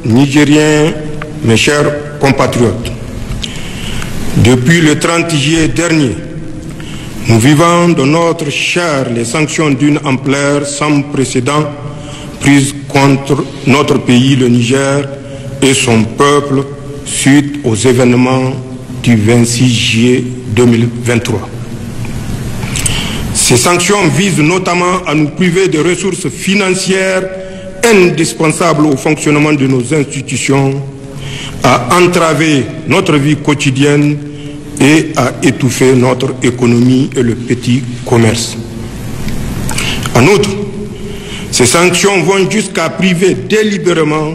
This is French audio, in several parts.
Nigériens, mes chers compatriotes, depuis le 30 juillet dernier, nous vivons dans notre chair les sanctions d'une ampleur sans précédent prises contre notre pays, le Niger, et son peuple suite aux événements du 26 juillet 2023. Ces sanctions visent notamment à nous priver de ressources financières indispensables au fonctionnement de nos institutions, à entraver notre vie quotidienne et à étouffer notre économie et le petit commerce. En outre, ces sanctions vont jusqu'à priver délibérément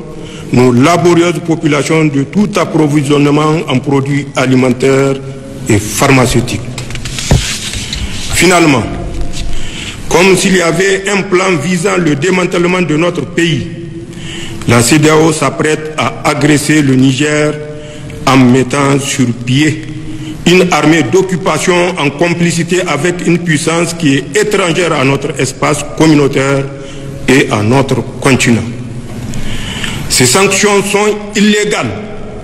nos laborieuses populations de tout approvisionnement en produits alimentaires et pharmaceutiques. Finalement, comme s'il y avait un plan visant le démantèlement de notre pays, la CEDEAO s'apprête à agresser le Niger en mettant sur pied une armée d'occupation en complicité avec une puissance qui est étrangère à notre espace communautaire et à notre continent. Ces sanctions sont illégales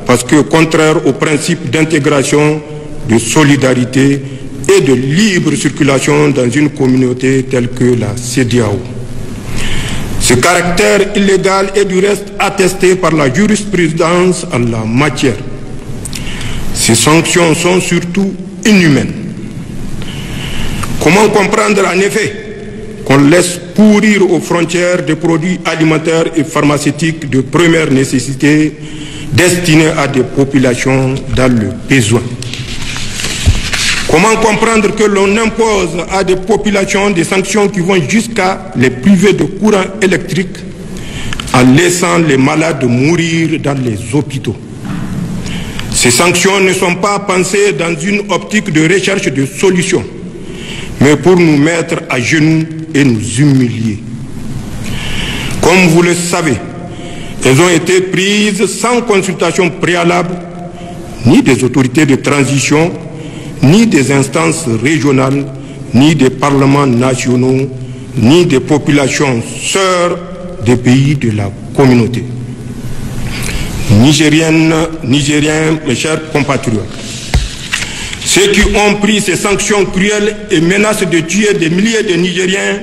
parce que contraires aux principes d'intégration, de solidarité et de libre circulation dans une communauté telle que la CEDEAO. Ce caractère illégal est du reste attesté par la jurisprudence en la matière. Ces sanctions sont surtout inhumaines. Comment comprendre en effet qu'on laisse pourrir aux frontières des produits alimentaires et pharmaceutiques de première nécessité destinés à des populations dans le besoin? Comment comprendre que l'on impose à des populations des sanctions qui vont jusqu'à les priver de courant électrique en laissant les malades mourir dans les hôpitaux? Ces sanctions ne sont pas pensées dans une optique de recherche de solutions, mais pour nous mettre à genoux et nous humilier. Comme vous le savez, elles ont été prises sans consultation préalable, ni des autorités de transition, ni des instances régionales, ni des parlements nationaux, ni des populations sœurs des pays de la communauté. Nigériennes, Nigériens, mes chers compatriotes, ceux qui ont pris ces sanctions cruelles et menacent de tuer des milliers de Nigériens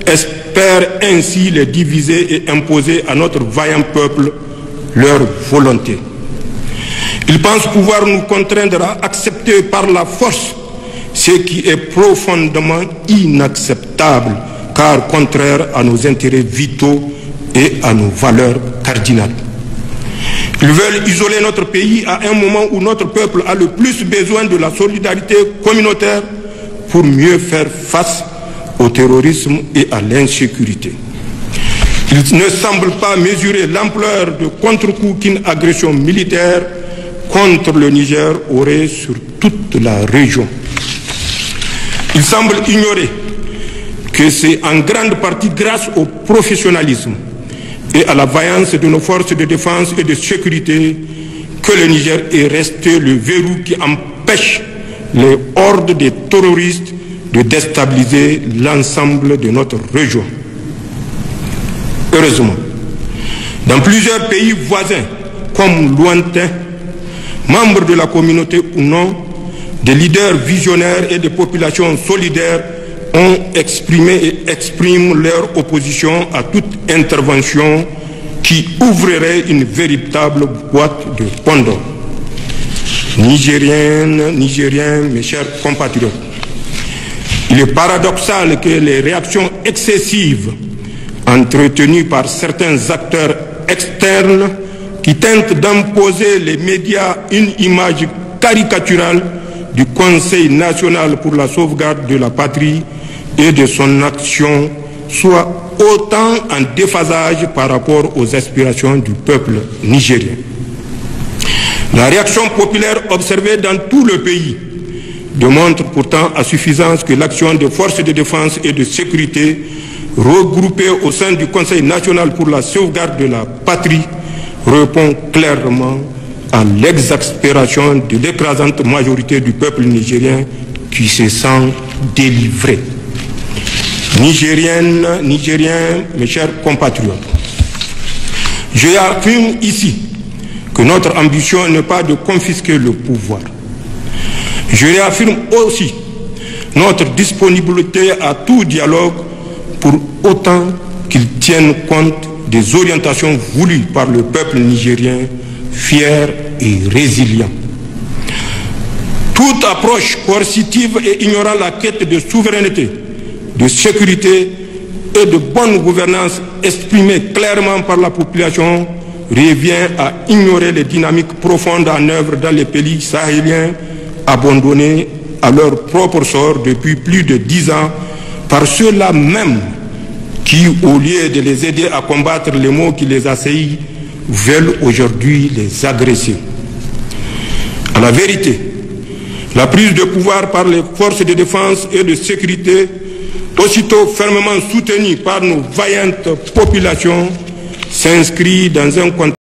espèrent ainsi les diviser et imposer à notre vaillant peuple leur volonté. Ils pensent pouvoir nous contraindre à accepter par la force ce qui est profondément inacceptable, car contraire à nos intérêts vitaux et à nos valeurs cardinales. Ils veulent isoler notre pays à un moment où notre peuple a le plus besoin de la solidarité communautaire pour mieux faire face au terrorisme et à l'insécurité. Ils ne semblent pas mesurer l'ampleur de contre-coup qu'une agression militaire contre le Niger aurait sur toute la région. Ils semblent ignorer que c'est en grande partie grâce au professionnalisme et à la vaillance de nos forces de défense et de sécurité que le Niger est resté le verrou qui empêche les hordes de terroristes de déstabiliser l'ensemble de notre région. Heureusement, dans plusieurs pays voisins, comme lointains, membres de la communauté ou non, des leaders visionnaires et des populations solidaires ont exprimé et expriment leur opposition à toute intervention qui ouvrirait une véritable boîte de Pandore. Nigériennes, Nigériens, mes chers compatriotes, il est paradoxal que les réactions excessives entretenues par certains acteurs externes qui tentent d'imposer les médias une image caricaturale du Conseil national pour la sauvegarde de la patrie et de son action soit autant en déphasage par rapport aux aspirations du peuple nigérien. La réaction populaire observée dans tout le pays démontre pourtant à suffisance que l'action des forces de défense et de sécurité regroupées au sein du Conseil national pour la sauvegarde de la patrie répond clairement à l'exaspération de l'écrasante majorité du peuple nigérien qui se sent délivré. Nigériennes, Nigériens, mes chers compatriotes, Je affirme ici que notre ambition n'est pas de confisquer le pouvoir. Je réaffirme aussi notre disponibilité à tout dialogue pour autant qu'il tienne compte des orientations voulues par le peuple nigérien, fier et résilient. Toute approche coercitive et ignorant la quête de souveraineté, de sécurité et de bonne gouvernance exprimée clairement par la population revient à ignorer les dynamiques profondes en œuvre dans les pays sahéliens abandonnés à leur propre sort depuis plus de 10 ans par ceux-là même qui, au lieu de les aider à combattre les maux qui les assaillent, veulent aujourd'hui les agresser. À la vérité, la prise de pouvoir par les forces de défense et de sécurité, aussitôt fermement soutenue par nos vaillantes populations, s'inscrit dans un contexte